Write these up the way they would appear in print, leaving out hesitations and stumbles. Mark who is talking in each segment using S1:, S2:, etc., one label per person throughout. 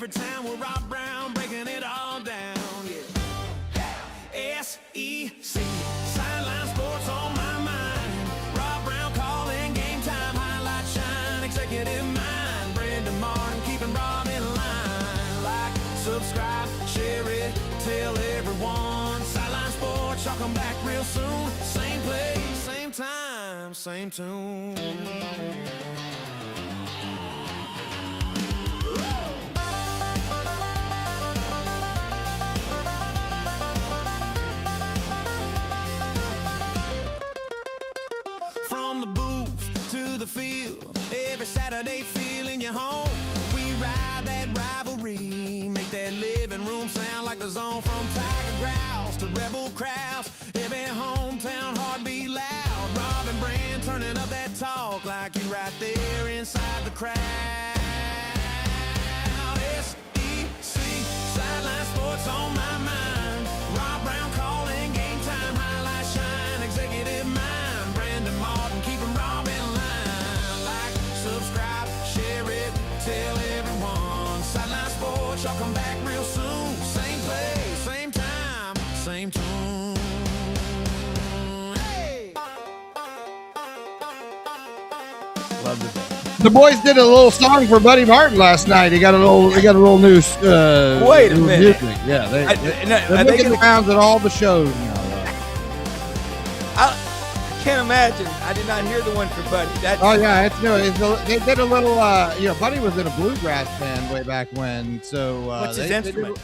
S1: time with Rob Browne, breaking it all down. Yeah. SEC, Sideline Sports on my mind. Rob Browne calling game time, highlight shine, executive mind. Brendan Martin keeping Rob in line. Like, subscribe, share it, tell everyone. Sideline Sports, y'all come back real soon. Same place, same time, same tune. From the booth to the field, every Saturday feeling you home. We ride that rivalry, make that living room sound like the zone. From Tiger Growls to Rebel crowds, every hometown heartbeat loud. Rob and Brand turning up that talk like you right there inside the crowd. SEC, Sideline Sports on my mind. Rob Browne calling game time, highlight shine, executive mind. Brandon Martin keeping Rob in line. Like, subscribe, share it, tell everyone. Sideline Sports, y'all come back real soon. Same place, same time, same tune. Hey!
S2: Love it. The boys did a little song for Buddy Martin last night. He got a little new.
S3: Wait a minute.
S2: Music. Yeah, they're making the rounds at all the shows now.
S3: I can't imagine. I did not hear the one for Buddy.
S2: Oh yeah, it's new. They did a little. Buddy was in a bluegrass band way back when. So
S3: what's his instrument?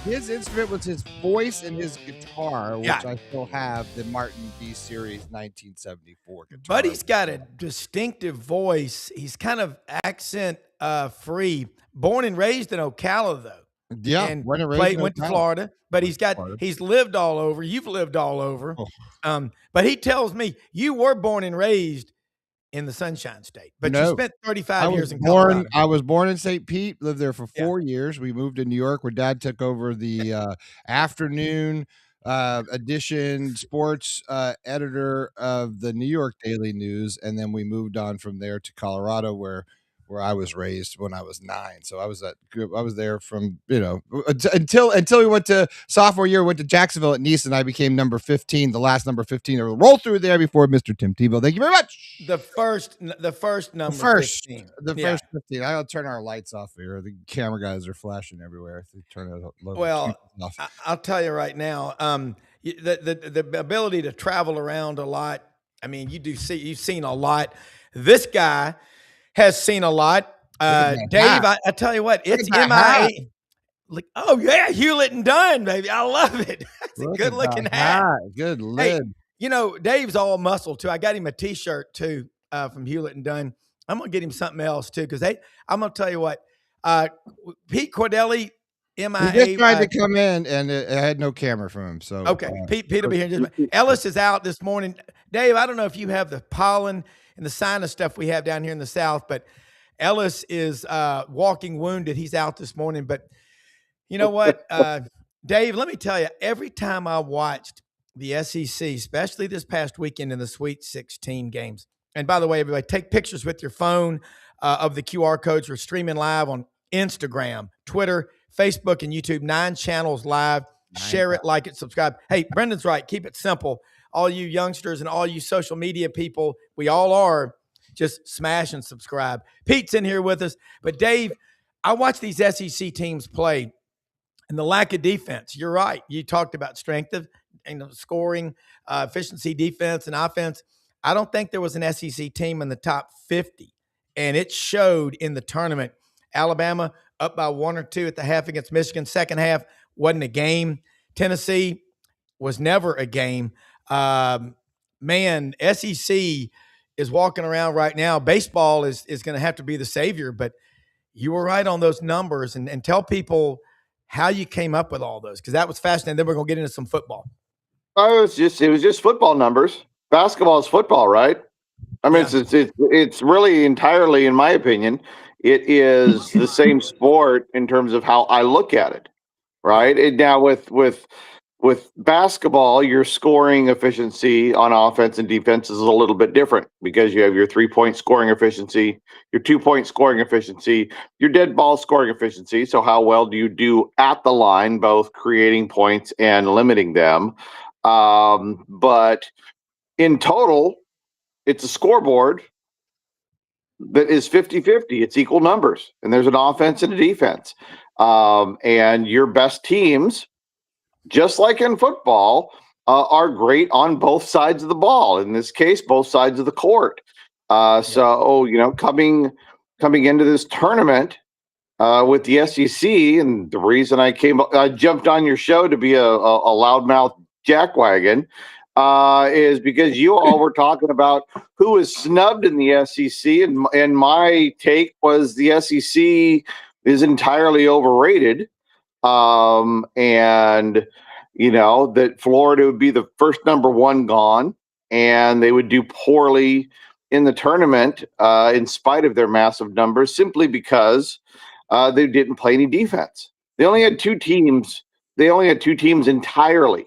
S2: His instrument was his voice and his guitar, which
S3: Yeah.
S2: I still have, the Martin B Series 1974 guitar.
S3: Buddy's got a distinctive voice. He's kind of accent free. Born and raised in Ocala, though.
S2: Yeah,
S3: and
S2: went
S3: to Florida, but he's lived all over. You've lived all over.
S2: Oh.
S3: But he tells me you were born and raised in the Sunshine State, but you spent 35 years in Colorado.
S2: I was born in St. Pete, lived there for 4 years. We moved to New York where Dad took over the afternoon edition sports editor of the New York Daily News. And then we moved on from there to Colorado where I was raised when I was 9. So I was there from, until we went to sophomore year, went to Jacksonville at Nice, and I became number 15, the last number 15. I rolled through there before Mr. Tim Tebow. Thank you very much.
S3: The first number 15.
S2: First 15. I'll turn our lights off here. The camera guys are flashing everywhere. They turn it off.
S3: I'll tell you right now, the ability to travel around a lot. I mean, you've seen a lot. This guy has seen a lot. Dave, I tell you what, it's MIA. Like, oh yeah, Hewlett and Dunn, baby. I love it. That's a good looking hat.
S2: Good lid.
S3: Hey, Dave's all muscle too. I got him a t-shirt too from Hewlett and Dunn. I'm gonna get him something else too, because I'm gonna tell you what, Pete Cordelli, MIA.
S2: He just tried to come in and I had no camera from him. So
S3: okay, Pete will be here in just a minute. Ellis is out this morning. Dave, I don't know if you have the pollen and the sinus stuff we have down here in the South, but Ellis is walking wounded. He's out this morning. But you know what, Dave, let me tell you, every time I watched the SEC, especially this past weekend in the Sweet 16 games, and by the way, everybody, take pictures with your phone of the QR codes. We're streaming live on Instagram, Twitter, Facebook, and YouTube. 9 channels live. Share it, like it, subscribe. Hey, Brendan's right. Keep it simple. All you youngsters and all you social media people, we all are, just smash and subscribe. Pete's in here with us. But Dave, I watch these SEC teams play and the lack of defense. You're right. You talked about strength of scoring, efficiency, defense, and offense. I don't think there was an SEC team in the top 50, and it showed in the tournament. Alabama up by 1 or 2 at the half against Michigan. Second half wasn't a game. Tennessee was never a game. Man, SEC is walking around right now. Baseball is going to have to be the savior, but you were right on those numbers, and tell people how you came up with all those, because that was fascinating. Then we're going to get into some football.
S4: It was just football numbers. Basketball is football, right? I mean, it's really entirely, in my opinion, it is the same sport in terms of how I look at it, right? And now with with basketball, your scoring efficiency on offense and defense is a little bit different because you have your 3-point scoring efficiency, your 2-point scoring efficiency, your dead ball scoring efficiency. So how well do you do at the line, both creating points and limiting them? But in total, it's a scoreboard that is 50-50. It's equal numbers, and there's an offense and a defense. And your best teams, just like in football, are great on both sides of the ball. In this case, both sides of the court. So, coming into this tournament with the SEC, and the reason I jumped on your show to be a loudmouth jackwagon is because you all were talking about who is snubbed in the SEC, and my take was the SEC is entirely overrated. And that Florida would be the first number one gone, and they would do poorly in the tournament in spite of their massive numbers, simply because they didn't play any defense. They only had two teams. They only had two teams entirely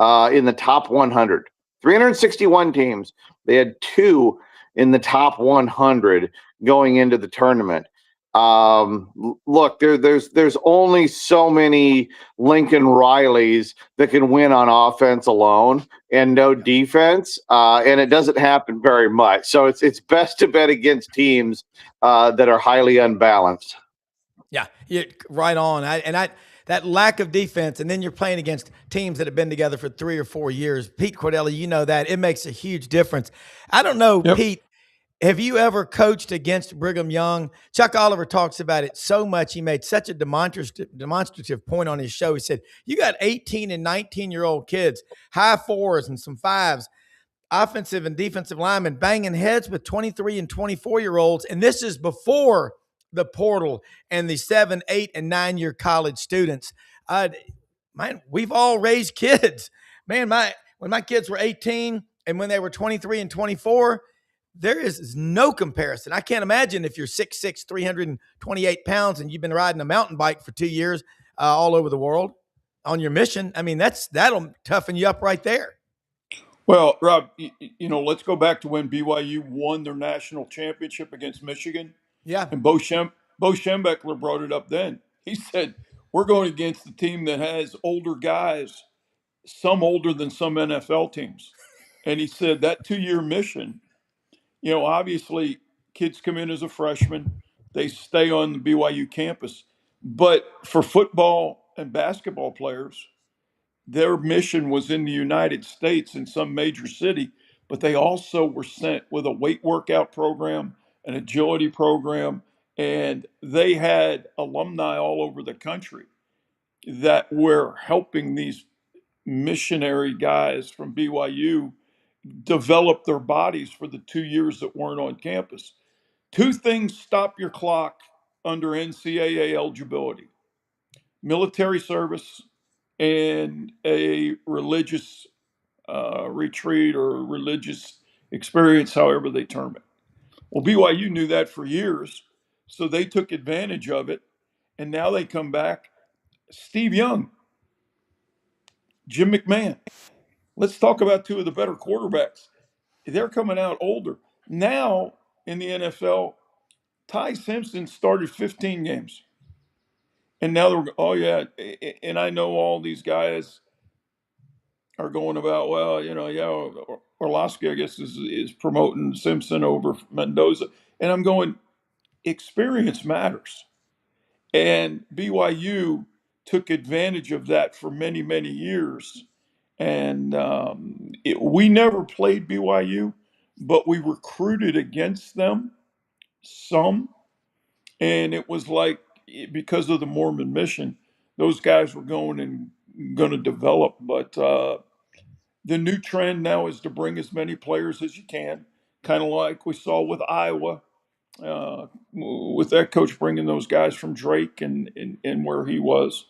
S4: in the top 100. 361 teams. They had two in the top 100 going into the tournament. Look, there's only so many Lincoln Rileys that can win on offense alone and no defense, and it doesn't happen very much. So it's best to bet against teams that are highly unbalanced.
S3: Yeah, right on. That lack of defense, and then you're playing against teams that have been together for 3 or 4 years. Pete Cordelli, you know that. It makes a huge difference. I don't know, yep. Pete, have you ever coached against Brigham Young? Chuck Oliver talks about it so much. He made such a demonstrative point on his show. He said, you got 18 and 19-year-old kids, high fours and some fives, offensive and defensive linemen banging heads with 23 and 24-year-olds, and this is before the portal and the 7, 8, and 9-year college students. Man, we've all raised kids. Man, when my kids were 18 and when they were 23 and 24, there is no comparison. I can't imagine if you're 6'6", 328 pounds, and you've been riding a mountain bike for 2 years all over the world on your mission. I mean, that'll toughen you up right there.
S5: Well, Rob, let's go back to when BYU won their national championship against Michigan.
S3: Yeah.
S5: And Bo Schembechler brought it up then. He said, we're going against the team that has older guys, some older than some NFL teams. And he said that 2-year mission, obviously kids come in as a freshman, they stay on the BYU campus. But for football and basketball players, their mission was in the United States in some major city, but they also were sent with a weight workout program, an agility program, and they had alumni all over the country that were helping these missionary guys from BYU develop their bodies for the 2 years that weren't on campus. 2 things stop your clock under NCAA eligibility: military service and a religious retreat or religious experience, however they term it. Well, BYU knew that for years, so they took advantage of it, and now they come back. Steve Young, Jim McMahon. Let's talk about 2 of the better quarterbacks. They're coming out older. Now in the NFL, Ty Simpson started 15 games. And now and I know all these guys are going about, Orlovsky, I guess, is promoting Simpson over Mendoza. And I'm going, experience matters. And BYU took advantage of that for many, many years. And we never played BYU, but we recruited against them some. And it was like, because of the Mormon mission, those guys were going to develop. But the new trend now is to bring as many players as you can, kind of like we saw with Iowa, with that coach bringing those guys from Drake and where he was.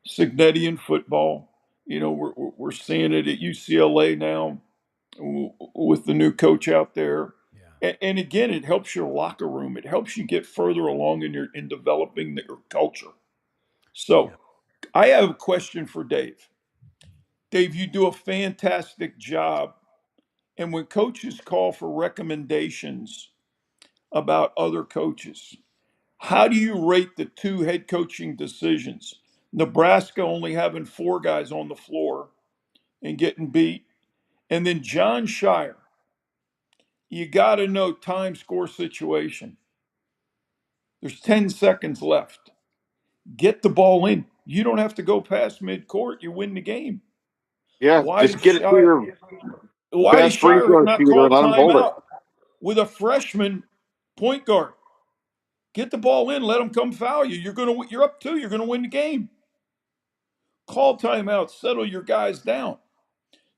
S5: Signetti in football, we're seeing it at UCLA now with the new coach out there. Yeah. And again, it helps your locker room. It helps you get further along in developing your culture. So I have a question for Dave. Dave, you do a fantastic job. And when coaches call for recommendations about other coaches, how do you rate the two head coaching decisions? Nebraska only having 4 guys on the floor and getting beat. And then John Shire, you got to know time score situation. There's 10 seconds left. Get the ball in. You don't have to go past midcourt. You win the game.
S4: Yeah,
S5: Why
S4: just
S5: did
S4: get it to your best free
S5: Shire
S4: throw
S5: not
S4: shooter and
S5: call
S4: let him hold it.
S5: timeout with a freshman point guard? Get the ball in. Let them come foul you. You're up 2. You're gonna win the game. Call timeout. Settle your guys down.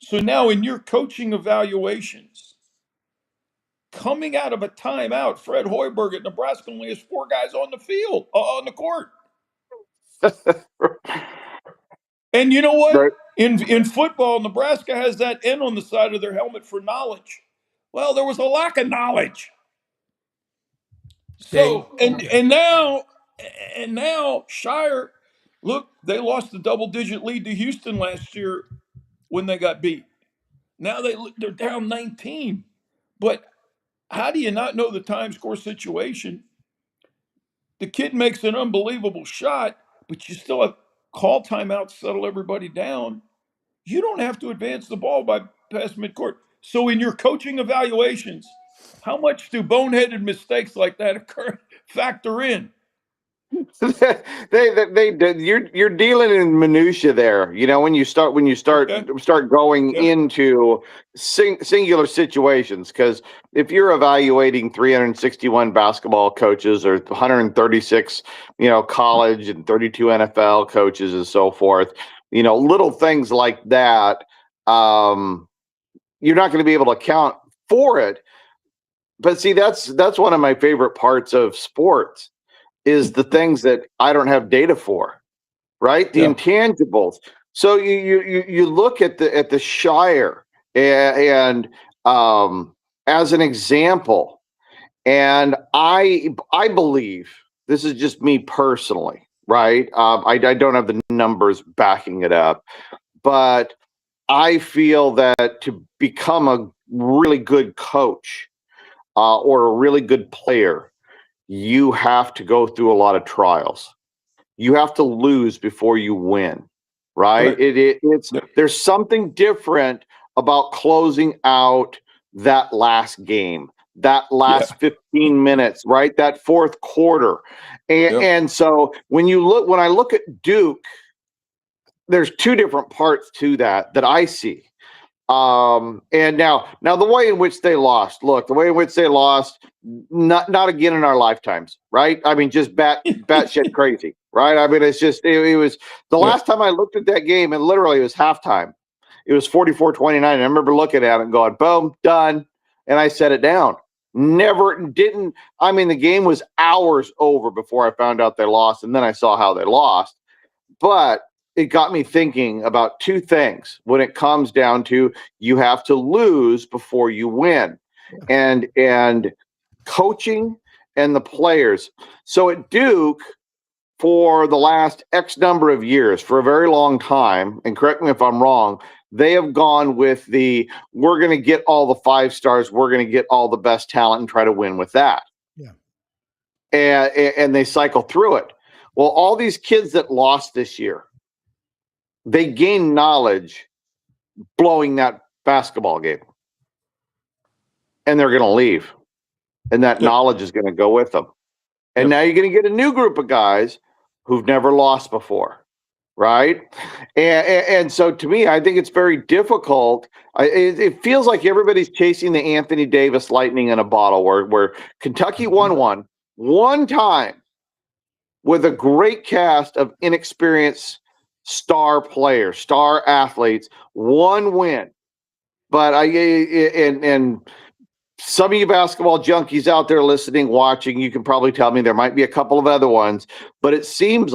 S5: So now in your coaching evaluations, coming out of a timeout, Fred Hoiberg at Nebraska only has 4 guys on the field, on the court. And you know what?
S4: Right.
S5: In football, Nebraska has that N on the side of their helmet for knowledge. Well, there was a lack of knowledge. So and now Shire, look, they lost the double-digit lead to Houston last year when they got beat. Now they're down 19. But how do you not know the time score situation? The kid makes an unbelievable shot, but you still have call timeout, settle everybody down. You don't have to advance the ball by past midcourt. So in your coaching evaluations, how much do boneheaded mistakes like that factor in?
S4: You're dealing in minutia there. You know, when you start going into singular situations, because if you're evaluating 361 basketball coaches or 136, college and 32 NFL coaches and so forth, little things like that, you're not going to be able to account for it. But see, that's one of my favorite parts of sports, is the things that I don't have data for, right? The intangibles. So you look at the Shire and as an example, and I believe, this is just me personally, right? I don't have the numbers backing it up, but I feel that to become a really good coach or a really good player, you have to go through a lot of trials. You have to lose before you win, right? There's something different about closing out that last game, that last 15 minutes, right? That fourth quarter. And so when I look at Duke, there's 2 different parts to that I see. And now the way in which they lost, not again in our lifetimes, right? I mean, just batshit crazy, right? I mean, it's just, it was the last time I looked at that game, and literally it was halftime. It was 44-29. I remember looking at it and going, boom, done. And I set it down. The game was hours over before I found out they lost. And then I saw how they lost. But it got me thinking about 2 things when it comes down to, you have to lose before you win, and coaching and the players. So at Duke, for the last X number of years, for a very long time, and correct me if I'm wrong, they have gone with we're going to get all the 5 stars, we're going to get all the best talent and try to win with that. Yeah. And they cycle through it. Well, all these kids that lost this year, they gain knowledge blowing that basketball game, and they're going to leave, and that knowledge is going to go with them. And now you're going to get a new group of guys who've never lost before, right? And so to me, I think it's very difficult. It feels like everybody's chasing the Anthony Davis lightning in a bottle, where Kentucky won one time with a great cast of inexperienced star players, star athletes, 1 win. But and some of you basketball junkies out there listening, watching, you can probably tell me there might be a couple of other ones, but it feels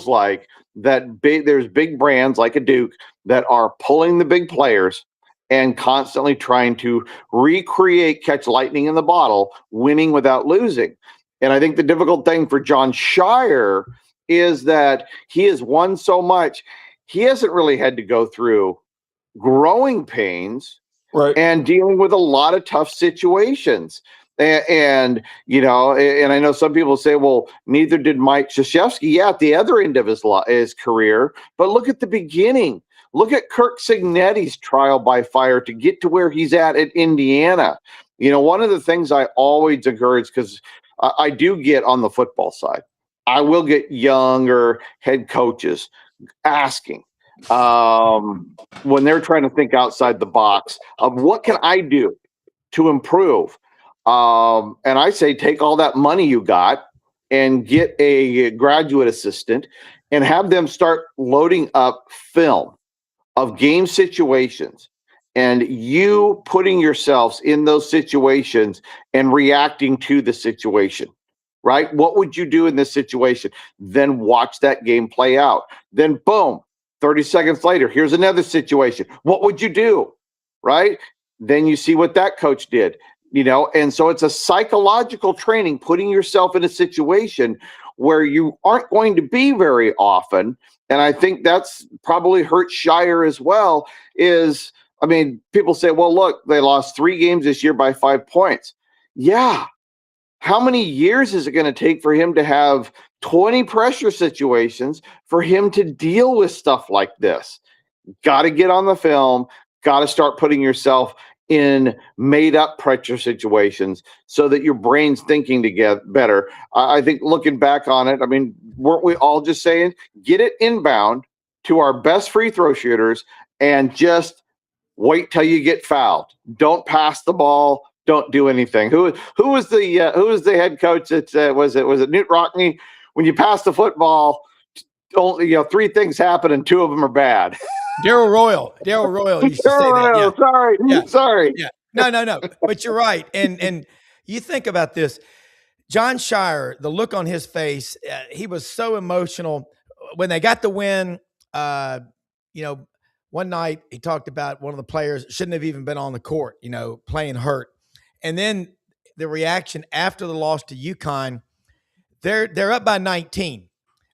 S4: like that there's big brands like a Duke that are pulling the big players and constantly trying to recreate catch lightning in the bottle, winning without losing. And I think the difficult thing for John Shire is that he has won so much. he hasn't really had to go through growing pains
S5: Right.
S4: and dealing with a lot of tough situations. And you know, and I know some people say, well, neither did Mike Krzyzewski. Yeah, at the other end of his career, but look at the beginning. Look at Kirk Cignetti's trial by fire to get to where he's at Indiana. You know, one of the things I always encourage, because I do get on the football side, I will get younger head coaches asking, when they're trying to think outside the box of what can I do to improve. And I say, take all that money you got and get a graduate assistant and have them start loading up film of game situations and you putting yourselves in those situations and reacting to the situation, right? What would you do in this situation? Then watch that game play out. Then boom, 30 seconds later, here's another situation. What would you do? Right? Then you see what that coach did, you know, and so it's a psychological training, putting yourself in a situation where you aren't going to be very often. And I think that's probably hurt Shire as well. Is, I mean, people say, well, look, they lost 3 games this year by 5 points. Yeah. How many years is it going to take for him to have 20 pressure situations for him to deal with stuff like this? Got to get on the film, got to start putting yourself in made up pressure situations so that your brain's thinking to get better. I think looking back on it, I mean, weren't we all just saying, get it inbound to our best free throw shooters and just wait till you get fouled. Don't pass the ball. Don't do anything. Who was the head coach that was it Newt Rockne? When you pass the football, only 3 things happen and 2 of them are bad.
S3: Darryl Royal used to say that. Yeah.
S4: Sorry.
S3: Yeah. No. But you're right. And you think about this. John Shire, the look on his face, he was so emotional when they got the win. One night he talked about one of the players shouldn't have even been on the court, playing hurt. And then the reaction after the loss to UConn, they're up by 19.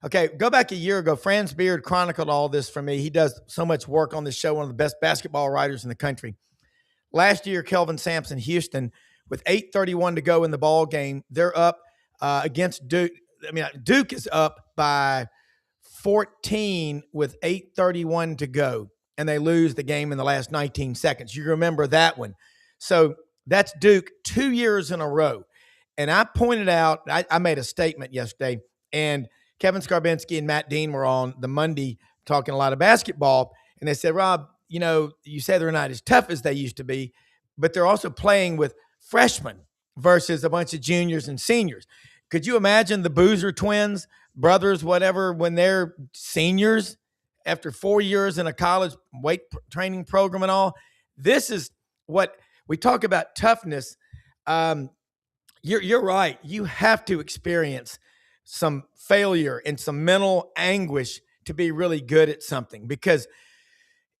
S3: Okay, go back a year ago. Franz Beard chronicled all this for me. He does so much work on this show, one of the best basketball writers in the country. Last year, Kelvin Sampson, Houston, with 8:31 to go in the ball game, they're up against Duke. I mean, Duke is up by 14 with 8:31 to go, and they lose the game in the last 19 seconds. You remember that one. So that's Duke 2 years in a row. And I pointed out, I made a statement yesterday, and Kevin Skarbinski and Matt Dean were on the Monday talking a lot of basketball, and they said, Rob, you say they're not as tough as they used to be, but they're also playing with freshmen versus a bunch of juniors and seniors. Could you imagine the Boozer twins, brothers, whatever, when they're seniors after 4 years in a college weight training program and all? This is what we talk about toughness. You're right. You have to experience some failure and some mental anguish to be really good at something, because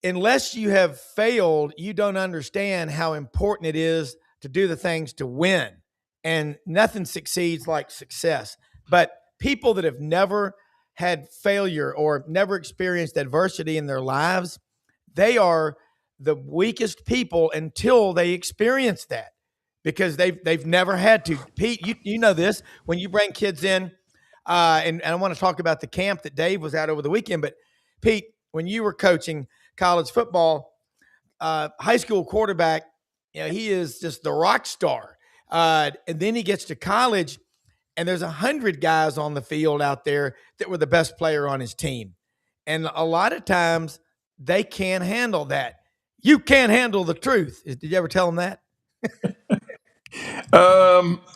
S3: unless you have failed, you don't understand how important it is to do the things to win. And nothing succeeds like success. But people that have never had failure or never experienced adversity in their lives, they are the weakest people until they experience that, because they've never had to. Pete, you know this, when you bring kids in, and I want to talk about the camp that Dave was at over the weekend, but Pete, when you were coaching college football, high school quarterback, he is just the rock star. And then he gets to college, and there's 100 guys on the field out there that were the best player on his team. And a lot of times they can't handle that. You can't handle the truth. Did you ever tell them that?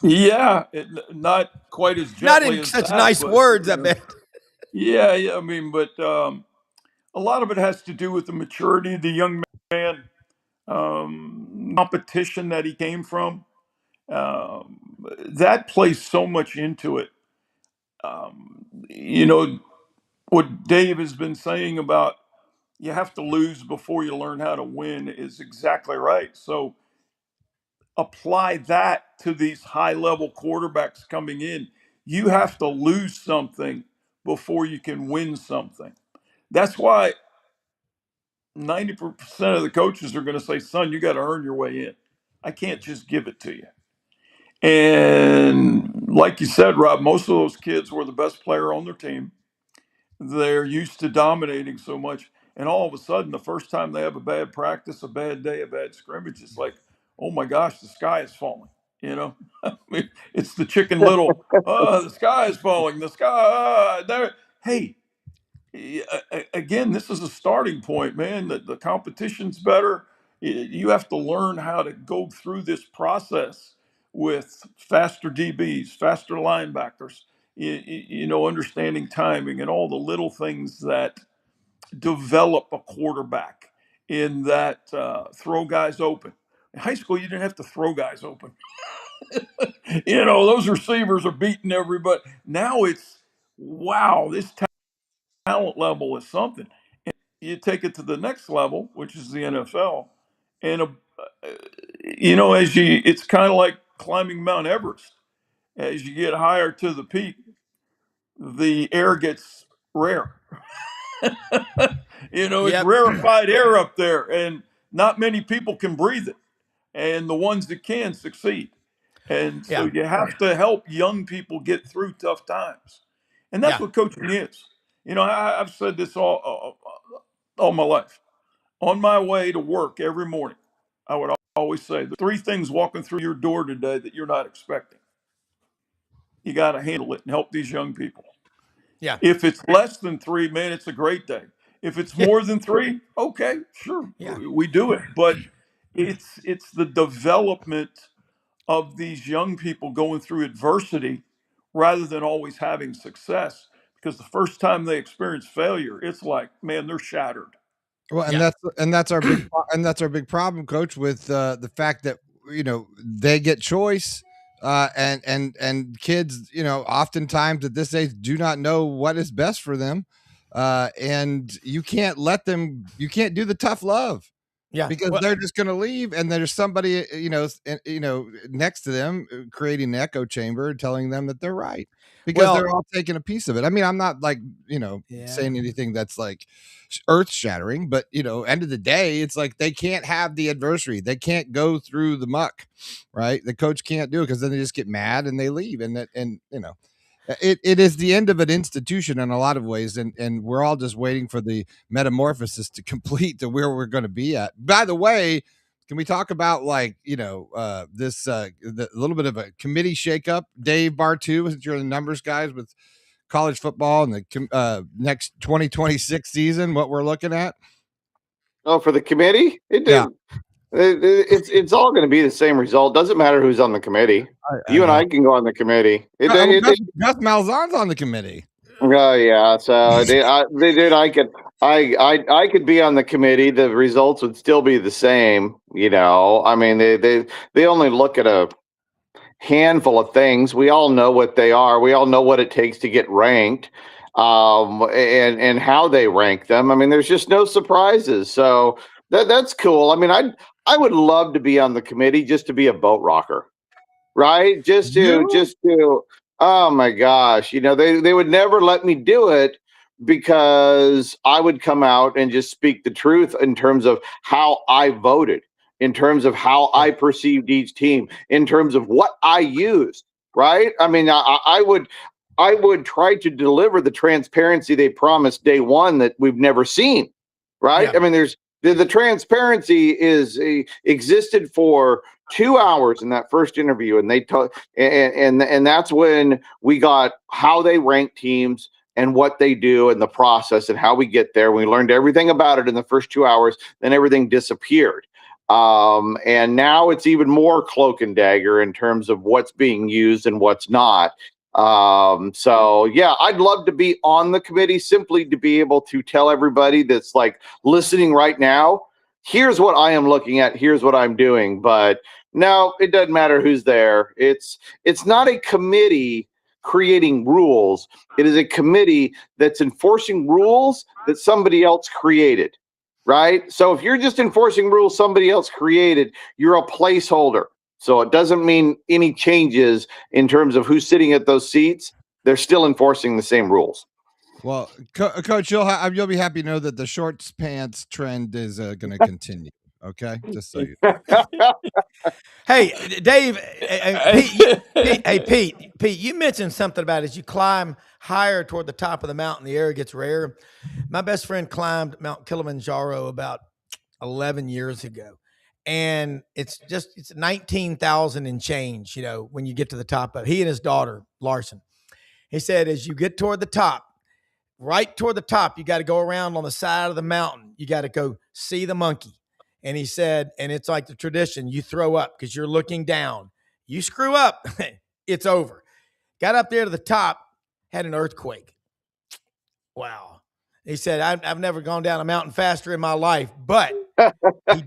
S5: Yeah, not quite as gently
S3: Not in
S5: as
S3: such
S5: that,
S3: nice
S5: but,
S3: words, I bet.
S5: Yeah. I mean, but a lot of it has to do with the maturity of the young man, competition that he came from. That plays so much into it. What Dave has been saying about you have to lose before you learn how to win is exactly right. So apply that to these high level quarterbacks coming in. You have to lose something before you can win something. That's why 90% of the coaches are going to say, son, you got to earn your way in. I can't just give it to you. And like you said, Rob, most of those kids were the best player on their team. They're used to dominating so much. And all of a sudden, the first time they have a bad practice, a bad day, a bad scrimmage, it's like, oh my gosh, the sky is falling. You know, I mean, it's the Chicken Little, the sky is falling, the sky, there. Hey, again, this is a starting point, man. The competition's better. You have to learn how to go through this process with faster DBs, faster linebackers, understanding timing and all the little things that develop a quarterback in that throw guys open. In high school, you didn't have to throw guys open. Those receivers are beating everybody. Now it's, wow, this talent level is something. And you take it to the next level, which is the NFL, and it's kind of like climbing Mount Everest. As you get higher to the peak, the air gets rare. It's
S3: Yep.
S5: rarefied air up there, and not many people can breathe it. And the ones that can succeed. And so
S3: Yeah.
S5: you have to help young people get through tough times. And that's
S3: Yeah.
S5: what coaching is. I've said this all my life. On my way to work every morning, I would always say the three things walking through your door today that you're not expecting. You got to handle it and help these young people.
S3: Yeah.
S5: If it's less than three, man, it's a great day. If it's more than three, okay, sure,
S3: Yeah.
S5: we do it. But it's the development of these young people going through adversity rather than always having success. Because the first time they experience failure, it's like, man, they're shattered.
S2: Well, and
S3: Yeah.
S2: that's our big problem, Coach, with the fact that they get choice, and kids, oftentimes at this age do not know what is best for them, and you can't do the tough love.
S3: Yeah.
S2: Because they're just going to leave, and there's somebody, next to them creating an echo chamber, telling them that they're right because they're all taking a piece of it. I mean, I'm not like, saying anything that's like earth shattering, but end of the day, it's like they can't have the adversary. They can't go through the muck, right? The coach can't do it because then they just get mad and they leave, it is the end of an institution in a lot of ways, and we're all just waiting for the metamorphosis to complete to where we're going to be at. By the way, can we talk about this the little bit of a committee shakeup? Dave Bartoo, since you're the numbers guys with college football and the next 2026 season, what we're looking at?
S4: Oh, for the committee,
S2: Yeah.
S4: It's all going to be the same result. Doesn't matter who's on the committee. You and I can go on the committee.
S2: Gus Malzahn's on the committee.
S4: Oh yeah, so they did. I could be on the committee. The results would still be the same. I mean, they only look at a handful of things. We all know what they are. We all know what it takes to get ranked, and how they rank them. I mean, there's just no surprises. So that's cool. I mean, I would love to be on the committee just to be a boat rocker, right? Just to, oh my gosh, they would never let me do it because I would come out and just speak the truth in terms of how I voted, in terms of how I perceived each team, in terms of what I used, right? I mean, I would try to deliver the transparency they promised day one that we've never seen, right?
S3: Yeah.
S4: I mean, the transparency existed for 2 hours in that first interview, and they and that's when we got how they rank teams and what they do and the process and how we get there. We learned everything about it in the first 2 hours, then everything disappeared. And now it's even more cloak and dagger in terms of what's being used and what's not. So yeah, I'd love to be on the committee simply to be able to tell everybody that's like listening right now, here's what I am looking at, here's what I'm doing. But no, it doesn't matter who's there. It's not a committee creating rules. It is a committee that's enforcing rules that somebody else created, right? So if you're just enforcing rules somebody else created, you're a placeholder. So it doesn't mean any changes in terms of who's sitting at those seats. They're still enforcing the same rules.
S2: Well, Coach, you'll be happy to know that the shorts pants trend is going to continue. Okay, just so you know.
S3: Hey, Dave, Pete, you mentioned something about as you climb higher toward the top of the mountain, the air gets rarer. My best friend climbed Mount Kilimanjaro about 11 years ago. And it's 19,000 and change, when you get to the top of it. He and his daughter, Larson. He said, as you get toward the top, right toward the top, you got to go around on the side of the mountain. You got to go see the monkey. And he said, and it's like the tradition, you throw up because you're looking down. You screw up, it's over. Got up there to the top, had an earthquake. Wow. He said, I've never gone down a mountain faster in my life, but he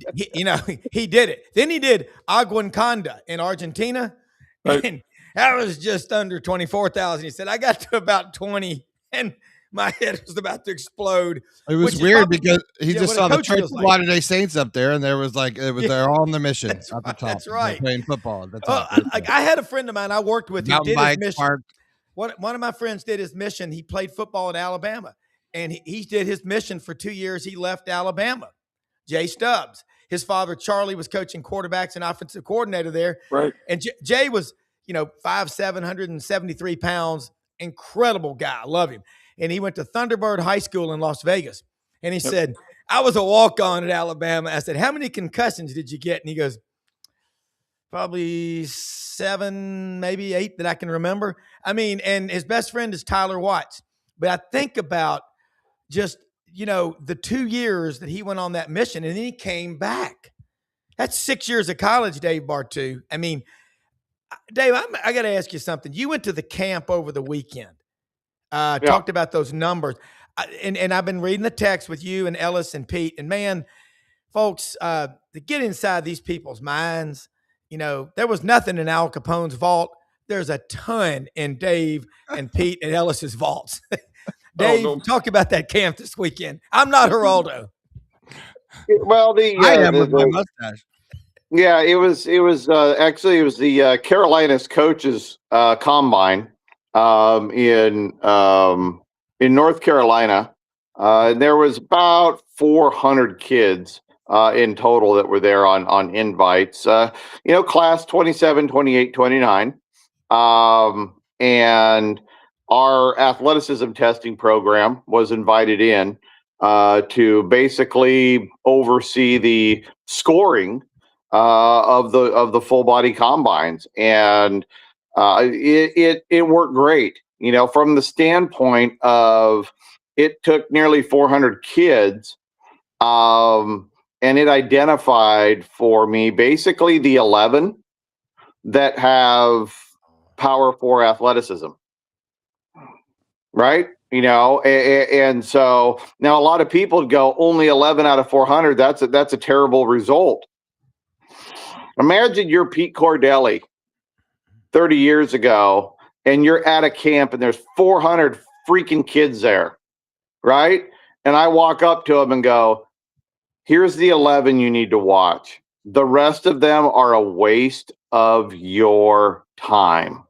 S3: did it. Then he did Aguanconda in Argentina.
S5: Right.
S3: And that was just under 24,000. He said, I got to about 20 and my head was about to explode.
S2: It was weird because he just saw the Church of Latter-day Saints up there, and there was they're all on the mission at the top.
S3: That's right.
S2: They're playing football.
S3: I had a friend of mine I worked with. He did his mission. One of my friends did his mission. He played football in Alabama, and he did his mission for 2 years. He left Alabama. Jay Stubbs. His father, Charlie, was coaching quarterbacks and offensive coordinator there.
S5: Right.
S3: And Jay was, 5'7", 173 pounds. Incredible guy. I love him. And he went to Thunderbird High School in Las Vegas. And he said, I was a walk-on at Alabama. I said, how many concussions did you get? And he goes, probably 7, maybe 8 that I can remember. I mean, and his best friend is Tyler Watts. But I think about just, the 2 years that he went on that mission, and then he came back. That's 6 years of college, Dave Bartoo. I mean, Dave, I got to ask you something. You went to the camp over the weekend. Talked about those numbers. And I've been reading the text with you and Ellis and Pete. And, man, folks, to get inside these people's minds, there was nothing in Al Capone's vault. There's a ton in Dave and Pete and Ellis's vaults. Dave, talk about that camp this weekend. I'm not Geraldo.
S4: Well,
S2: I am with my mustache.
S4: Yeah, it was actually the Carolinas coaches combine in North Carolina. There was about 400 kids in total that were there on invites. Class 27, 28, 29. And our athleticism testing program was invited in to basically oversee the scoring of the full body combines, and it worked great. From the standpoint of it took nearly 400 kids, and it identified for me basically the 11 that have Power 4 athleticism. Right? And so now a lot of people go only 11 out of 400. That's a terrible result. Imagine you're Pete Cordelli 30 years ago, and you're at a camp and there's 400 freaking kids there, right? And I walk up to them and go, here's the 11 you need to watch. The rest of them are a waste of your time.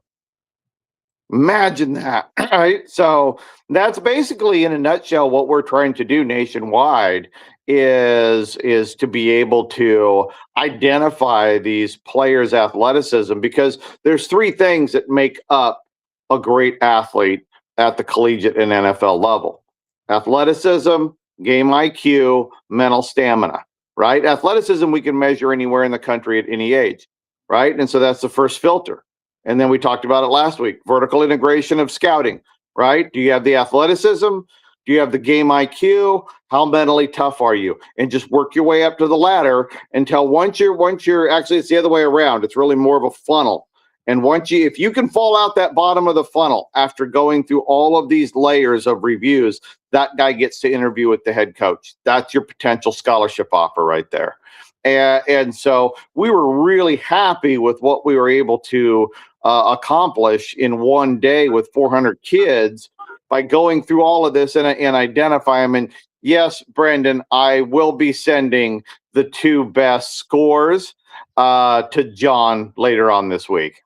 S4: Imagine that, right? So that's basically, in a nutshell, what we're trying to do nationwide is to be able to identify these players' athleticism, because there's 3 things that make up a great athlete at the collegiate and NFL level: athleticism, game IQ, mental stamina, right? Athleticism we can measure anywhere in the country at any age, right? And so that's the first filter. And then we talked about it last week, vertical integration of scouting, right? Do you have the athleticism? Do you have the game IQ? How mentally tough are you? And just work your way up to the ladder until once you're actually, it's the other way around. It's really more of a funnel. And if you can fall out that bottom of the funnel after going through all of these layers of reviews, that guy gets to interview with the head coach. That's your potential scholarship offer right there. And so we were really happy with what we were able to accomplish in one day with 400 kids by going through all of this and identify them. And yes, Brendan, I will be sending the 2 best scores to John later on this week.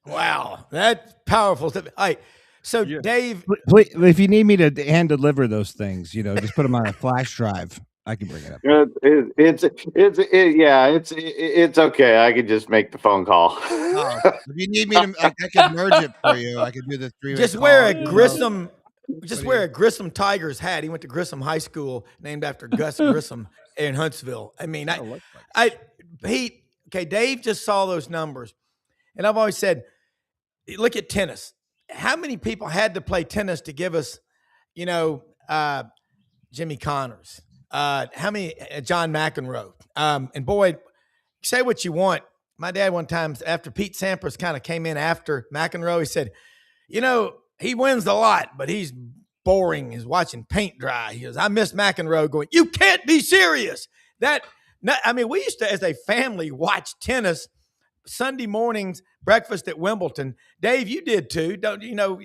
S3: Wow, that's powerful. All right, So Dave,
S2: Please, if you need me to hand deliver those things, just put them on a flash drive. I can bring it up.
S4: It's okay. I could just make the phone call.
S2: Oh, if you need me to, I can merge it for you. I can do the three-way
S3: just
S2: call.
S3: wear a Grissom. Just
S2: What do
S3: wear
S2: you-
S3: a Grissom Tigers hat. He went to Grissom High School, named after Gus Grissom in Huntsville. I mean, Pete. Okay, Dave just saw those numbers, and I've always said, look at tennis. How many people had to play tennis to give us, Jimmy Connors? How many? John McEnroe. And boy, say what you want. My dad one time, after Pete Sampras kind of came in after McEnroe, he said, he wins a lot, but he's boring. He's watching paint dry. He goes, I miss McEnroe going, you can't be serious. We used to, as a family, watch tennis Sunday mornings, breakfast at Wimbledon. Dave, you did too. Don't you know?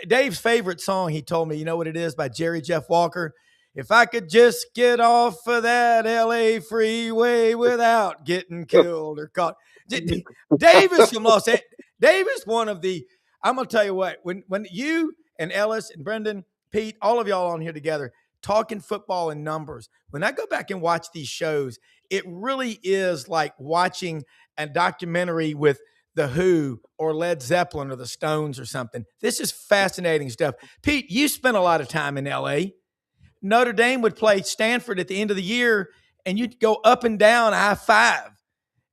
S3: Dave's favorite song, he told me, you know what it is, by Jerry Jeff Walker? If I could just get off of that LA freeway without getting killed or caught. Dave is from Los Angeles. Dave is one of the, I'm going to tell you what, when you and Ellis and Brendan, Pete, all of y'all on here together, talking football and numbers, when I go back and watch these shows, it really is like watching a documentary with The Who or Led Zeppelin or the Stones or something. This is fascinating stuff. Pete, you spent a lot of time in LA. Notre Dame would play Stanford at the end of the year, and you'd go up and down I-5.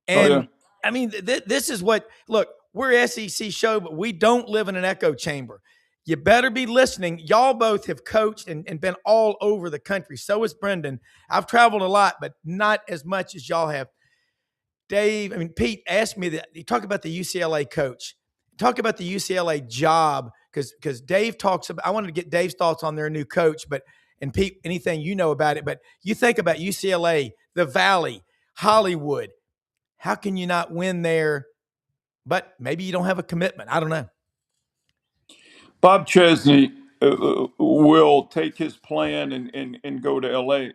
S3: And I mean, this is what, look, we're SEC show, but we don't live in an echo chamber. You better be listening. Y'all both have coached and been all over the country. So has Brendan. I've traveled a lot, but not as much as y'all have. Dave, Pete asked me that. You talk about the UCLA coach. Talk about the UCLA job, because Dave talks about, I wanted to get Dave's thoughts on their new coach, and Pete, anything you know about it, but you think about UCLA, the Valley, Hollywood. How can you not win there? But maybe you don't have a commitment. I don't know.
S5: Bob Chesney will take his plan and go to LA.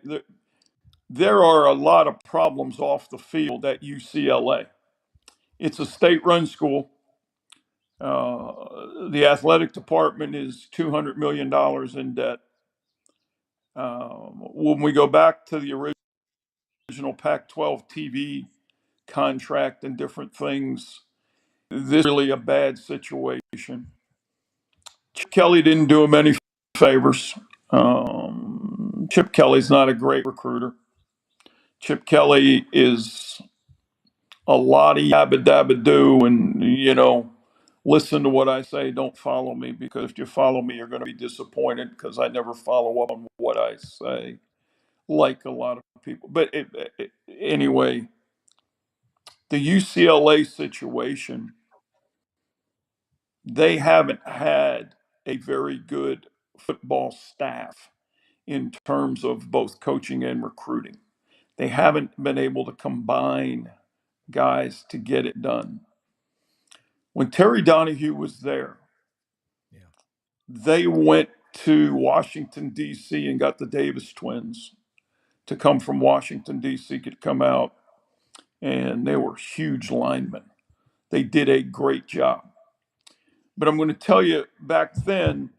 S5: There are a lot of problems off the field at UCLA. It's a state-run school. The athletic department is $200 million in debt. When we go back to the original Pac-12 TV contract and different things, this is really a bad situation. Chip Kelly didn't do him any favors. Chip Kelly's not a great recruiter. Chip Kelly is a lot of yabba dabba do, and listen to what I say, don't follow me, because if you follow me, you're going to be disappointed, because I never follow up on what I say, like a lot of people. But anyway, the UCLA situation, they haven't had a very good football staff in terms of both coaching and recruiting. They haven't been able to combine guys to get it done. When Terry Donahue was there, they went to Washington, D.C. and got the Davis twins to come from Washington, D.C., could come out, and they were huge linemen. They did a great job. But I'm going to tell you, back then,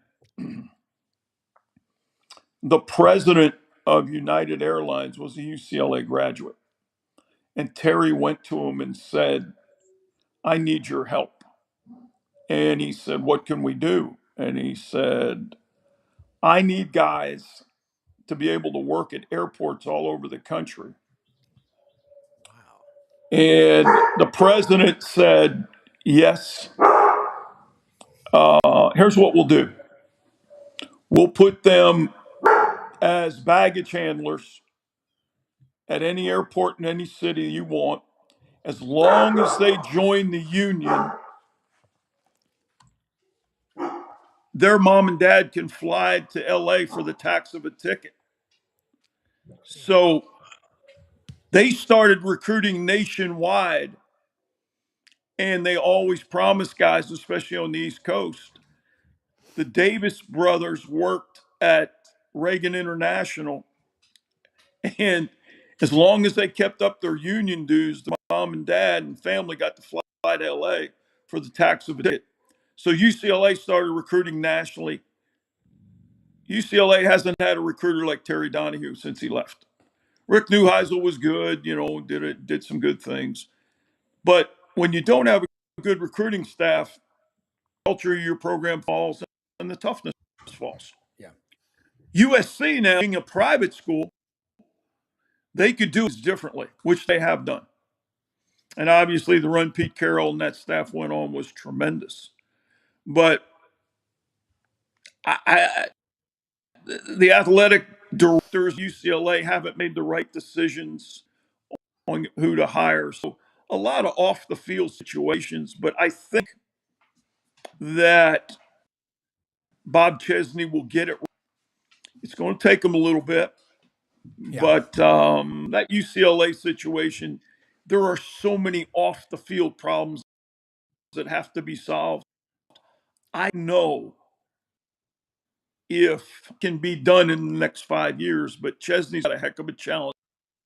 S5: the president of United Airlines was a UCLA graduate. And Terry went to him and said, I need your help. And he said, what can we do? And he said, I need guys to be able to work at airports all over the country. And the president said, yes. Here's what we'll do. We'll put them as baggage handlers at any airport in any city you want, as long as they join the union. Their mom and dad can fly to LA for the tax of a ticket. So they started recruiting nationwide, and they always promised guys, especially on the East Coast. The Davis brothers worked at Reagan International, and as long as they kept up their union dues, the mom and dad and family got to fly to LA for the tax of a ticket. So UCLA started recruiting nationally. UCLA hasn't had a recruiter like Terry Donahue since he left. Rick Neuheisel was good, did some good things. But when you don't have a good recruiting staff, culture of your program falls and the toughness falls.
S3: Yeah.
S5: USC now being a private school, they could do it differently, which they have done. And obviously the run Pete Carroll and that staff went on was tremendous. But the athletic directors UCLA haven't made the right decisions on who to hire. So a lot of off the field situations, but I think that Bob Chesney will get it. It's going to take him a little bit, but that UCLA situation, there are so many off the field problems that have to be solved. I know if it can be done in the next 5 years, but Chesney's got a heck of a challenge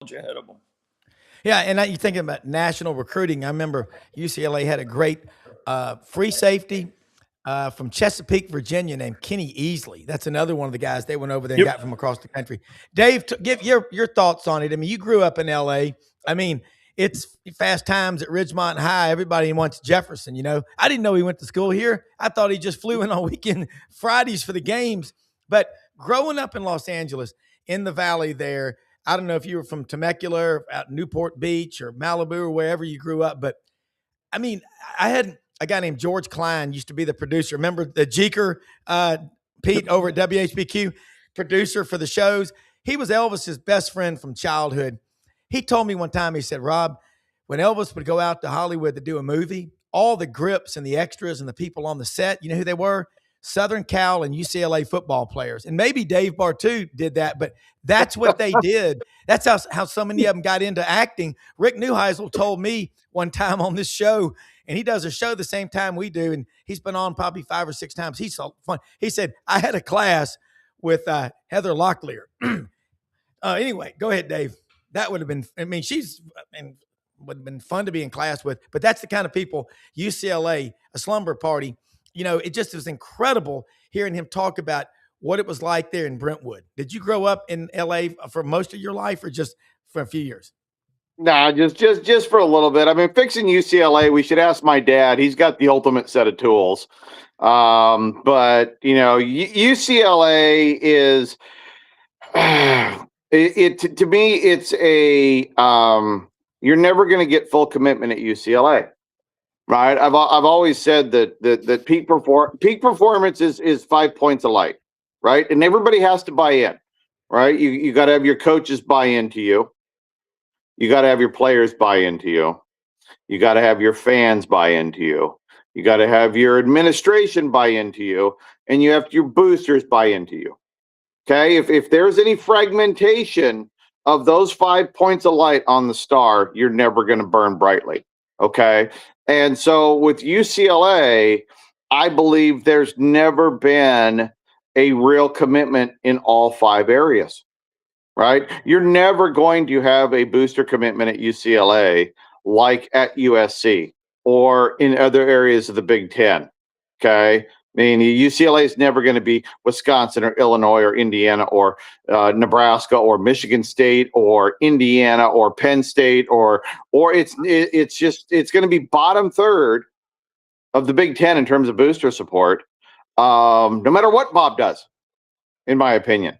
S5: ahead of him.
S3: Yeah, and now you're thinking about national recruiting. I remember UCLA had a great free safety from Chesapeake, Virginia, named Kenny Easley. That's another one of the guys they went over there and got from across the country. Dave, give your thoughts on it. I mean, you grew up in L.A. I mean, it's fast times at Ridgemont High. Everybody wants Jefferson, I didn't know he went to school here. I thought he just flew in on weekend Fridays for the games. But growing up in Los Angeles, in the valley there, I don't know if you were from Temecula or out Newport Beach or Malibu or wherever you grew up, but I mean, I had a guy named George Klein used to be the producer. Remember the Jeeker, Pete over at WHBQ, producer for the shows? He was Elvis's best friend from childhood. He told me one time, he said, Rob, when Elvis would go out to Hollywood to do a movie, all the grips and the extras and the people on the set, you know who they were? Southern Cal and UCLA football players. And maybe Dave Bartoo did that, but that's what they did. That's how so many of them got into acting. Rick Neuheisel told me one time on this show, and he does a show the same time we do, and he's been on probably 5 or 6 times. He's so fun. He said, I had a class with Heather Locklear. Anyway, go ahead, Dave. That would have been, would have been fun to be in class with, but that's the kind of people, UCLA, a slumber party. It just was incredible hearing him talk about what it was like there in Brentwood. Did you grow up in LA for most of your life or just for a few years?
S4: Nah, just for a little bit. I mean, fixing UCLA, we should ask my dad. He's got the ultimate set of tools. But UCLA is to me, it's you're never going to get full commitment at UCLA. Right. I've always said that peak performance is 5 points a light. Right. And everybody has to buy in. Right. You got to have your coaches buy into you. You got to have your players buy into you. You got to have your fans buy into you. You got to have your administration buy into you. And you have your boosters buy into you. Okay. If there's any fragmentation of those 5 points of light on the star, you're never going to burn brightly. Okay. And so with UCLA, I believe there's never been a real commitment in all 5 areas, right? You're never going to have a booster commitment at UCLA like at USC or in other areas of the Big Ten, okay? I mean, UCLA is never going to be Wisconsin or Illinois or Indiana or Nebraska or Michigan State or Indiana or Penn State or it's going to be bottom third of the Big Ten in terms of booster support, no matter what Bob does, in my opinion.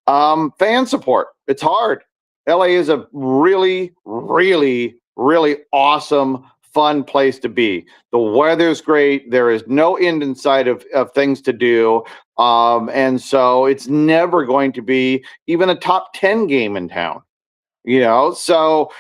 S4: Fan support, it's hard. LA is a really, really, really awesome, fun place to be. The weather's great. There is no end in sight of things to do. And so it's never going to be even a top 10 game in town, So,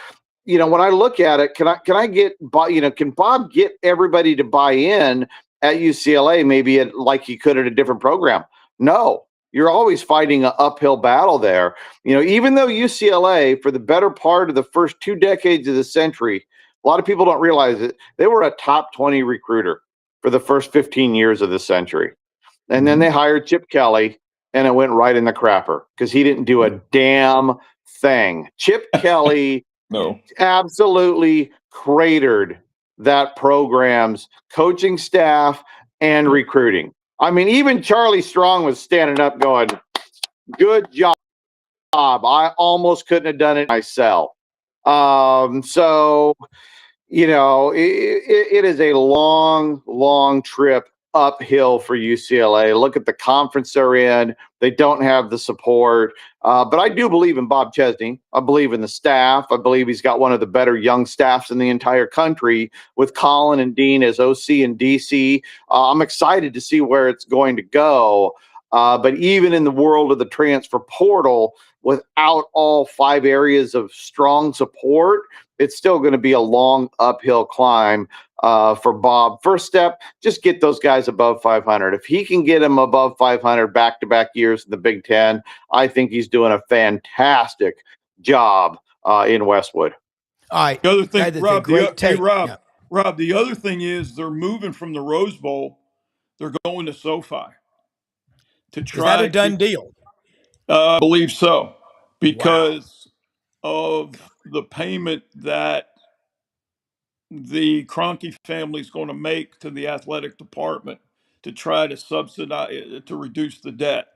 S4: when I look at it, can Bob get everybody to buy in at UCLA, maybe like he could at a different program? No, you're always fighting an uphill battle there. Even though UCLA, for the better part of the first 2 decades of the century, a lot of people don't realize it, they were a top 20 recruiter for the first 15 years of the century. And then they hired Chip Kelly, and it went right in the crapper because he didn't do a damn thing. Chip Kelly absolutely cratered that program's coaching staff and recruiting. I mean, even Charlie Strong was standing up going, good job. I almost couldn't have done it myself. So, you know, it is a long, long trip uphill for UCLA. Look at the conference they're in. They don't have the support. But I do believe in Bob Chesney. I believe in the staff. I believe he's got one of the better young staffs in the entire country with Colin and Dean as OC and DC. I'm excited to see where it's going to go. But even in the world of the transfer portal, without all 5 areas of strong support, it's still going to be a long uphill climb for Bob. First step, just get those guys above 500. If he can get them above 500 back-to-back years in the Big Ten, I think he's doing a fantastic job in Westwood.
S3: All right.
S5: The other thing, Rob,
S3: Rob,
S5: the other thing is they're moving from the Rose Bowl. They're going to SoFi to try.
S3: Is that a done deal?
S5: I believe so, because of the payment that the Kroenke family is going to make to the athletic department to try to subsidize, to reduce the debt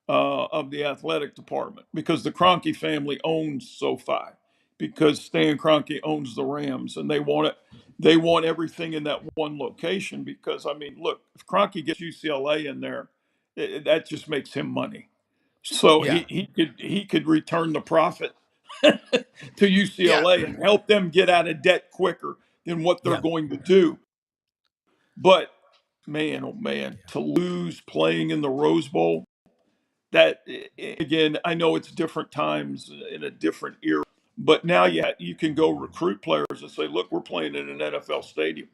S5: of the athletic department, because the Kroenke family owns SoFi, because Stan Kroenke owns the Rams, and they want it. They want everything in that one location, because, I mean, look, if Kroenke gets UCLA in there, that just makes him money. So he could return the profit to UCLA and help them get out of debt quicker than what they're going to do. But man, oh man, to lose playing in the Rose Bowl, that, again, I know it's different times in a different era, but now you can go recruit players and say, look, we're playing in an NFL stadium.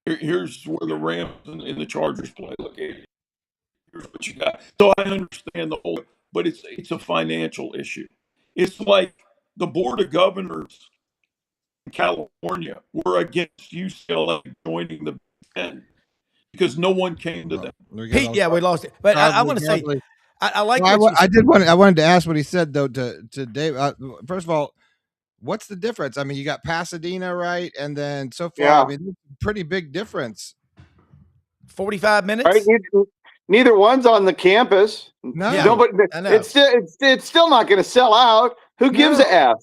S5: Here's where the Rams and the Chargers play. Look, here's what you got. So I understand the whole, but it's a financial issue. It's like the Board of Governors in California were against UCLA joining the Big Ten because no one came to them.
S3: Pete, we lost it. But I want to say, I like.
S2: Well, I wanted to ask what he said though to Dave. First of all, what's the difference? I mean, you got Pasadena, right, and then so far, I mean, pretty big difference.
S3: 45 minutes.
S4: Right? Neither one's on the campus.
S2: No,
S4: it's still not going to sell out. Who gives a F?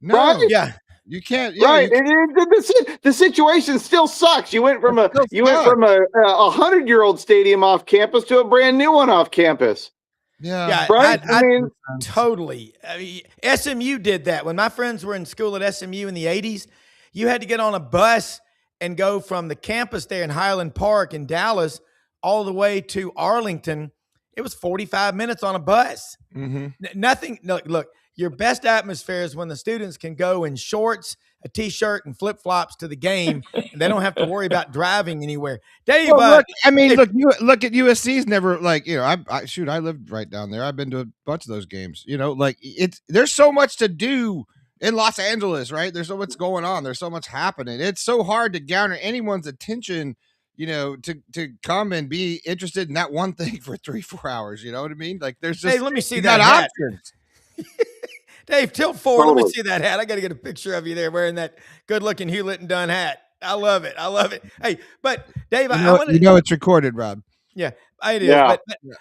S2: No,
S4: right?
S2: You can't.
S4: Right, the situation still sucks. You went from a 100-year-old stadium off campus to a brand new one off campus.
S2: Yeah,
S4: right.
S3: I mean, totally. I mean, SMU did that when my friends were in school at SMU in the 80s. You had to get on a bus and go from the campus there in Highland Park in Dallas all the way to Arlington. It was 45 minutes on a bus.
S2: Mm-hmm.
S3: Nothing. Look, your best atmosphere is when the students can go in shorts, a T-shirt, and flip-flops to the game, and they don't have to worry about driving anywhere. Dave,
S2: look at USC's never, like, you know, I lived right down there. I've been to a bunch of those games. You know, like, there's so much to do in Los Angeles, right? There's so much going on. There's so much happening. It's so hard to garner anyone's attention, you know, to come and be interested in that one thing for 3-4 hours. You know what I mean? Like, there's just,
S3: hey, let me see that hat.
S2: Options.
S3: Dave, tilt forward. Let me see that hat. I got to get a picture of you there wearing that good-looking Hewlett and Dunn hat. I love it. Hey, but Dave, I want to.
S2: You know it's recorded, Rob.
S3: Yeah, it is.
S4: Yeah.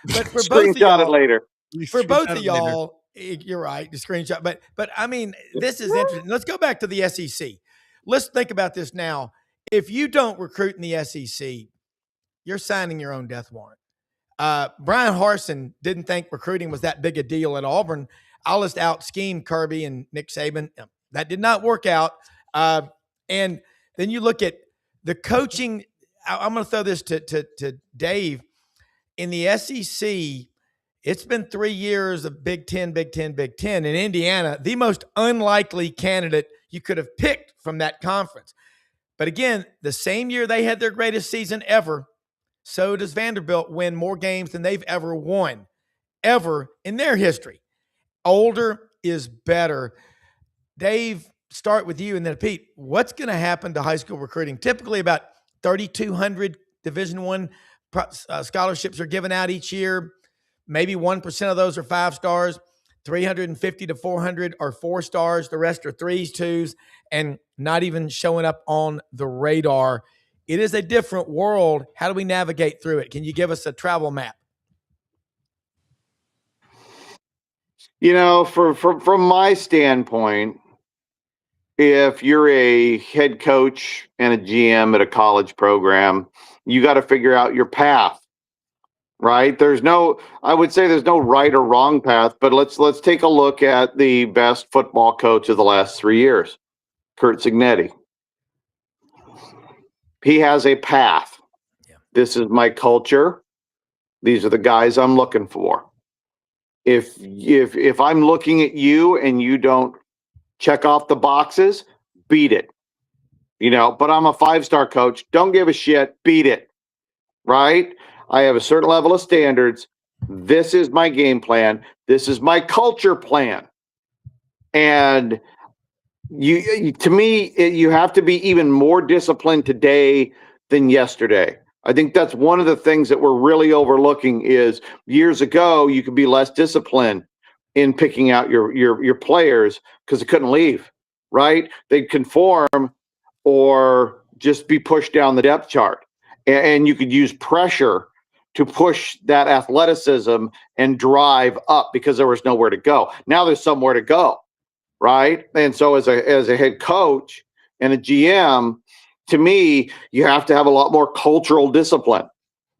S3: But for both of y'all,
S4: it later.
S3: For both of y'all, you're right. The screenshot. But I mean, this is interesting. Let's go back to the SEC. Let's think about this now. If you don't recruit in the SEC, you're signing your own death warrant. Brian Harsin didn't think recruiting was that big a deal at Auburn. I'll just out-scheme Kirby and Nick Saban. That did not work out. And then you look at the coaching. I'm going to throw this to Dave. In the SEC, it's been 3 years of Big Ten. In Indiana, the most unlikely candidate you could have picked from that conference. But again, the same year they had their greatest season ever, so does Vanderbilt win more games than they've ever won, ever in their history. Older is better. Dave, start with you, and then Pete. What's going to happen to high school recruiting? Typically, about 3,200 Division I scholarships are given out each year. Maybe 1% of those are 5 stars. 350 to 400 are 4 stars. The rest are 3s, 2s, and not even showing up on the radar. It is a different world. How do we navigate through it? Can you give us a travel map?
S4: From my standpoint, if you're a head coach and a GM at a college program, you got to figure out your path, right? I would say there's no right or wrong path, but let's take a look at the best football coach of the last 3 years, Curt Cignetti. He has a path.
S3: Yeah.
S4: This is my culture. These are the guys I'm looking for. If I'm looking at you and you don't check off the boxes, beat it. But I'm a 5-star coach. Don't give a shit. Beat it. Right? I have a certain level of standards. This is my game plan. This is my culture plan. And to me, you have to be even more disciplined today than yesterday. I think that's one of the things that we're really overlooking is years ago, you could be less disciplined in picking out your players because they couldn't leave, right? They'd conform or just be pushed down the depth chart. And you could use pressure to push that athleticism and drive up because there was nowhere to go. Now there's somewhere to go, right? And so as a head coach and a GM, to me, you have to have a lot more cultural discipline.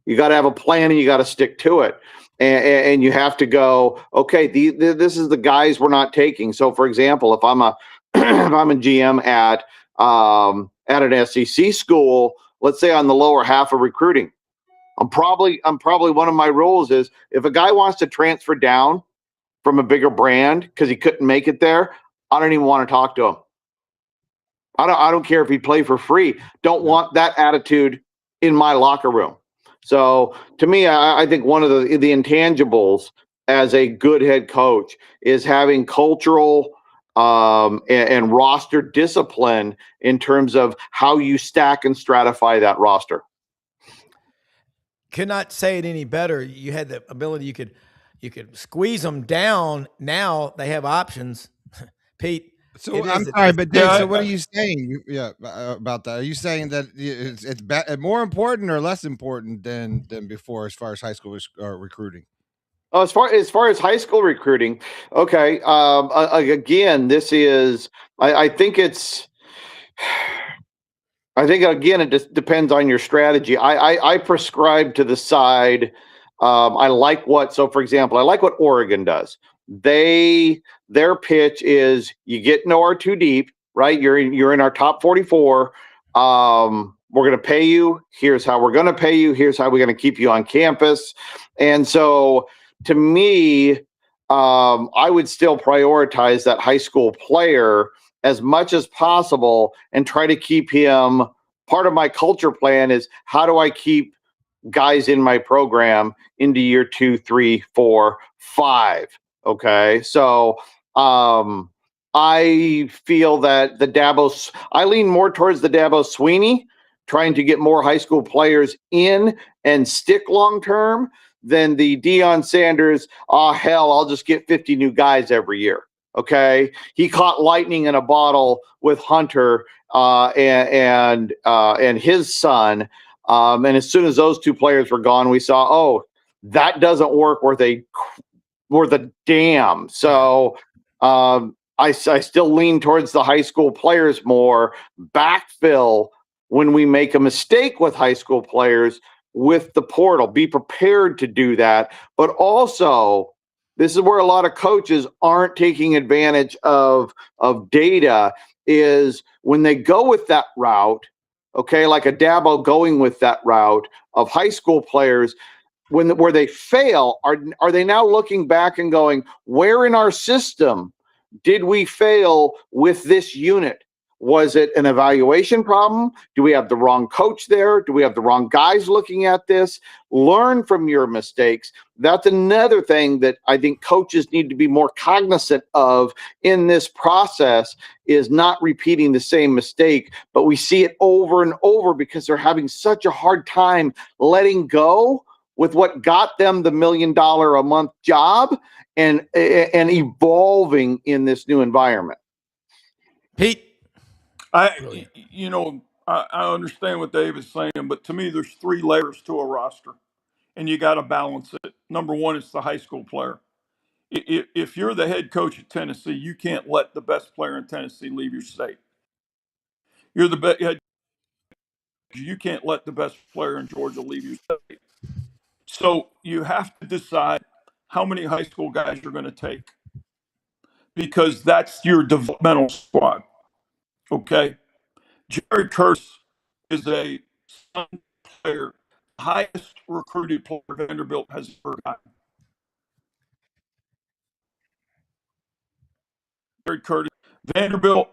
S4: You got to have a plan and you got to stick to it. And you have to go, okay, this is the guys we're not taking. So, for example, if I'm a GM at an SEC school, let's say on the lower half of recruiting, I'm probably one of my rules is if a guy wants to transfer down from a bigger brand because he couldn't make it there, I don't even want to talk to him. I don't care if he play for free. Don't want that attitude in my locker room. So to me, I think one of the intangibles as a good head coach is having cultural and roster discipline in terms of how you stack and stratify that roster.
S3: Could not say it any better. You had the ability, you could squeeze them down. Now they have options. Pete.
S2: So I'm sorry, but Dave, so what are you saying? About that? Are you saying that it's more important or less important than before as far as high school recruiting?
S4: Oh, as far as high school recruiting, okay. Again, this is. I think again, it just depends on your strategy. I prescribe to the side. I like so for example, I like what Oregon does. Their pitch is you get nowhere too deep, right? You're in our top 44. We're going to pay you. Here's how we're going to pay you. Here's how we're going to keep you on campus. And so to me, I would still prioritize that high school player as much as possible and try to keep him. Part of my culture plan is how do I keep guys in my program into year 2, 3, 4, 5. Okay. So I feel that I lean more towards the Dabo Sweeney, trying to get more high school players in and stick long-term than the Deion Sanders, I'll just get 50 new guys every year. Okay. He caught lightning in a bottle with Hunter and his son. And as soon as those two players were gone, we saw, that doesn't work worth a damn. So I still lean towards the high school players more, backfill when we make a mistake with high school players with the portal. Be prepared to do that. But also, this is where a lot of coaches aren't taking advantage of data is when they go with that route, okay, like a Dabo going with that route of high school players, where they fail, are they now looking back and going, where in our system did we fail with this unit? Was it an evaluation problem? Do we have the wrong coach there? Do we have the wrong guys looking at this? Learn from your mistakes. That's another thing that I think coaches need to be more cognizant of in this process is not repeating the same mistake, but we see it over and over because they're having such a hard time letting go with what got them the $1 million a month job and evolving in this new environment.
S3: Pete.
S5: I I understand what Dave is saying, but to me, there's 3 layers to a roster, and you got to balance it. Number one, it's the high school player. If you're the head coach at Tennessee, you can't let the best player in Tennessee leave your state. You're the head. You can't let the best player in Georgia leave your state. So you have to decide how many high school guys you're going to take, because that's your developmental squad. Okay. Jared Curse is a player, highest recruited player Vanderbilt has ever gotten. Jared Curtis, Vanderbilt,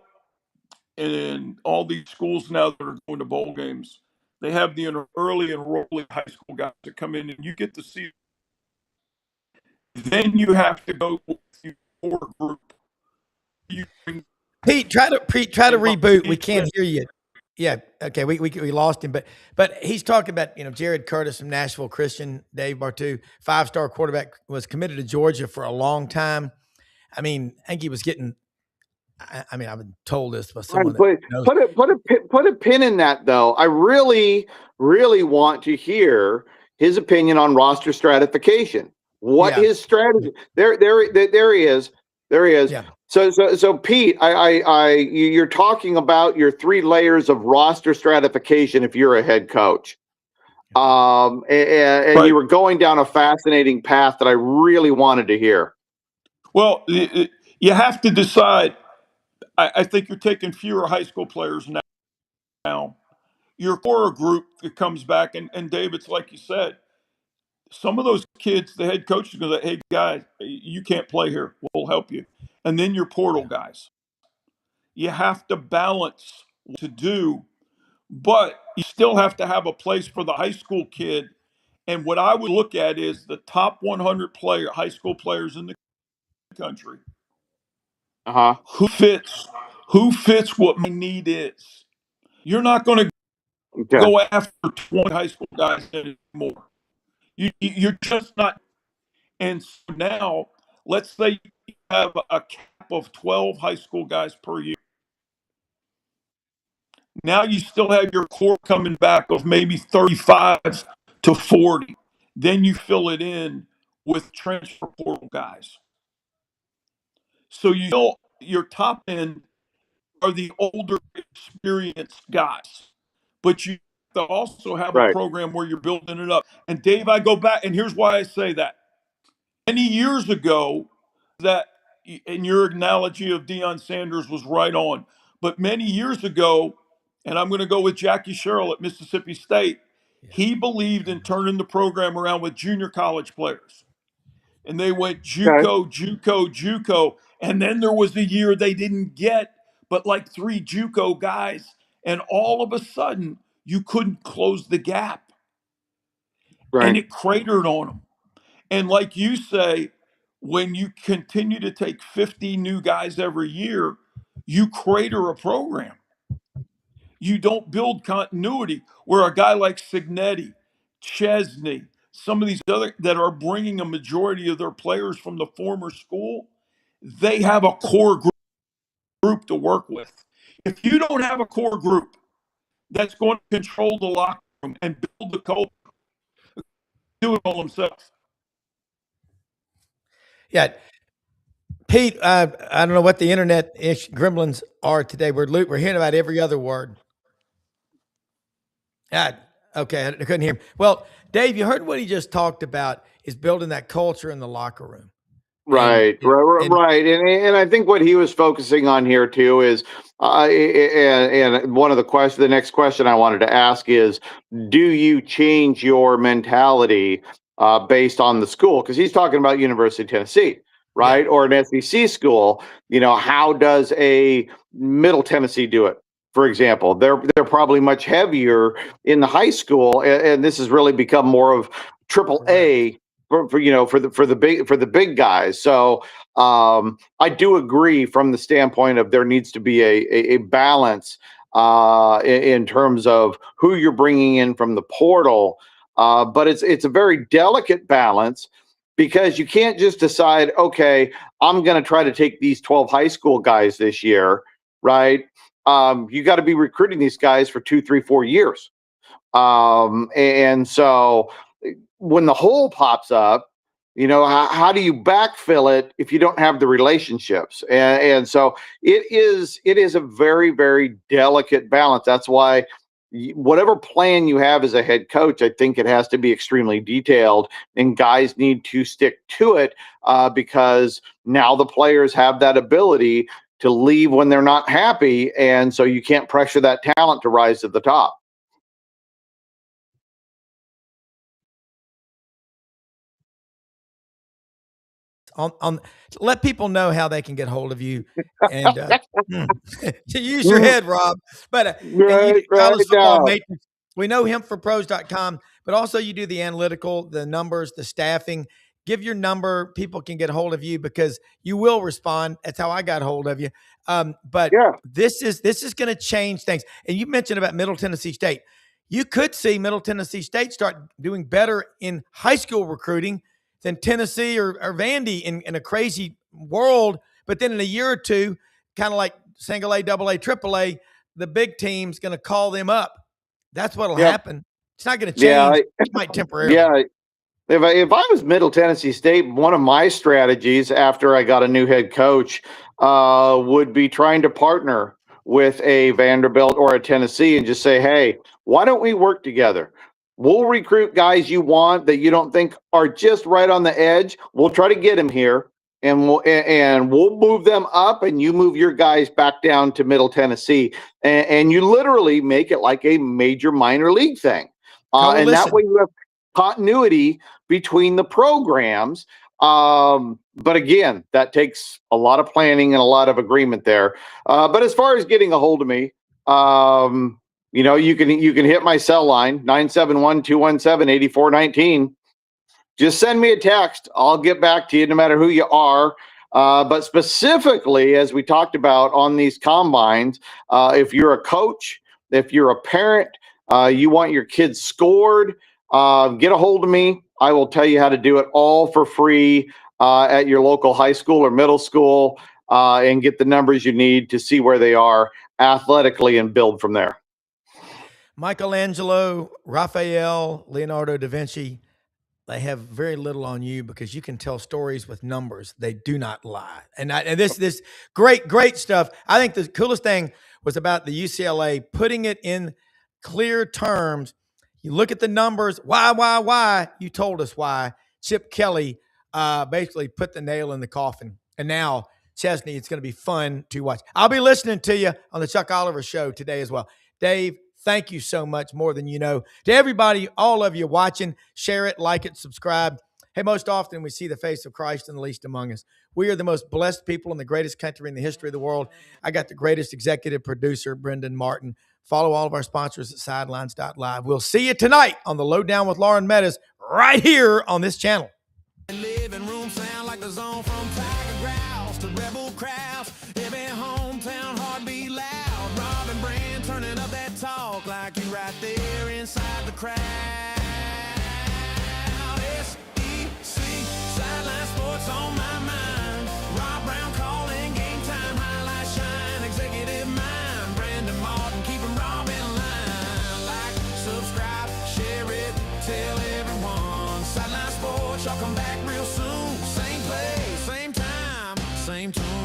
S5: and all these schools now that are going to bowl games, they have the early enrolling high school guys that come in, and you get to see. Then you have to go with your core group. You bring
S3: Pete, try to reboot. We can't hear you. Yeah, okay, we lost him, but he's talking about Jared Curtis from Nashville Christian, Dave Bartoo, 5-star quarterback, was committed to Georgia for a long time. I mean, I think he was getting. I mean, I've been told this by someone that knows.
S4: Put a pin in that, though. I really want to hear his opinion on roster stratification. What his strategy? There he is. There he is.
S3: Yeah.
S4: So Pete, you're talking about your 3 layers of roster stratification if you're a head coach. And
S5: Right.
S4: You were going down a fascinating path that I really wanted to hear.
S5: Well, you have to decide. I think you're taking fewer high school players now. Your core group that comes back, and Dave, it's like you said, some of those kids, the head coach is going to say, hey, guys, you can't play here. We'll help you. And then your portal guys. You have to balance what to do, but you still have to have a place for the high school kid. And what I would look at is the top 100 high school players in the country.
S4: Uh-huh.
S5: Who fits what my need is. You're not going to go after 20 high school guys anymore. You're just not. And so now, let's say you have a cap of 12 high school guys per year. Now you still have your core coming back of maybe 35 to 40. Then you fill it in with transfer portal guys. So your top end are the older, experienced guys. But you also have a program where you're building it up. And Dave, I go back, and here's why I say that. Many years ago, and your analogy of Deion Sanders was right on. But many years ago, and I'm going to go with Jackie Sherrill at Mississippi State, he believed in turning the program around with junior college players. And they went JUCO. And then there was a year they didn't get but like 3 JUCO guys. And all of a sudden, you couldn't close the gap.
S4: Right.
S5: And it cratered on them. And like you say, when you continue to take 50 new guys every year, you crater a program. You don't build continuity where a guy like Signetti, Chesney, some of these other that are bringing a majority of their players from the former school, they have a core group to work with. If you don't have a core group that's going to control the locker room and build the culture, do it all themselves.
S3: Yeah. Pete, I don't know what the internet gremlins are today. We're hearing about every other word. Yeah. Okay. I couldn't hear him. Well, Dave, you heard what he just talked about is building that culture in the locker room.
S4: Right. And I think what he was focusing on here too is, and one of the next question I wanted to ask is, do you change your mentality based on the school? Because he's talking about University of Tennessee, right? Or an SEC school. How does a Middle Tennessee do it? For example, they're probably much heavier in the high school, and this has really become more of triple A. For the big guys. So I do agree from the standpoint of there needs to be a balance in terms of who you're bringing in from the portal. But it's a very delicate balance, because you can't just decide, okay, I'm going to try to take these 12 high school guys this year, right? you got to be recruiting these guys for 2, 3, 4 years. And so when the hole pops up, how do you backfill it if you don't have the relationships? And so it is a very, very delicate balance. That's why whatever plan you have as a head coach, I think it has to be extremely detailed, and guys need to stick to it because now the players have that ability to leave when they're not happy. And so you can't pressure that talent to rise to the top.
S3: Let people know how they can get hold of you and to use your head, Rob. But
S4: Right
S3: College Football
S4: now.
S3: Matrix, we know him for pros.com, but also you do the analytical, the numbers, the staffing. Give your number. People can get hold of you because you will respond. That's how I got hold of you. But
S4: Yeah.
S3: this is going to change things. And you mentioned about Middle Tennessee State. You could see Middle Tennessee State start doing better in high school recruiting than Tennessee or Vandy in a crazy world. But then in a year or two, kind of like single A, double A, triple A, the big team's going to call them up. That's what'll happen. It's not going to change. It might temporarily.
S4: Yeah. If I was Middle Tennessee State, one of my strategies after I got a new head coach would be trying to partner with a Vanderbilt or a Tennessee and just say, hey, why don't we work together? We'll recruit guys you want that you don't think are just right on the edge. We'll try to get them here, and we'll move them up, and you move your guys back down to Middle Tennessee, and you literally make it like a major minor league thing. And that way you have continuity between the programs. But again, that takes a lot of planning and a lot of agreement there. But as far as getting a hold of me, you can hit my cell line, 971-217-8419. Just send me a text. I'll get back to you no matter who you are. But specifically, as we talked about on these combines, if you're a coach, if you're a parent, you want your kids scored, get a hold of me. I will tell you how to do it all for free at your local high school or middle school and get the numbers you need to see where they are athletically and build from there.
S3: Michelangelo, Raphael, Leonardo da Vinci, they have very little on you because you can tell stories with numbers. They do not lie. And this great stuff. I think the coolest thing was about the UCLA putting it in clear terms. You look at the numbers. Why? You told us why. Chip Kelly basically put the nail in the coffin. And now, Chesney, it's going to be fun to watch. I'll be listening to you on the Chuck Oliver Show today as well. Dave, thank you so much, more than you know. To everybody, all of you watching, share it, like it, subscribe. Hey, most often we see the face of Christ in the least among us. We are the most blessed people in the greatest country in the history of the world. I got the greatest executive producer, Brendan Martin. Follow all of our sponsors at sidelines.live. We'll see you tonight on the Lowdown with Lauren Meadows right here on this channel.
S1: Living room sound like the zone from Tiger Grouse to Rebel Crowds. Every hometown heartbeat loud. Rob and Brand turning up that talk like you right there inside the crowd. SEC, Sideline Sports on my mind. Rob Browne calling game time. Highlight shine, executive mind. Brandon Martin keeping Rob in line. Like, subscribe, share it, tell everyone. Sideline Sports, y'all come back real soon. Same place, same time, same tune.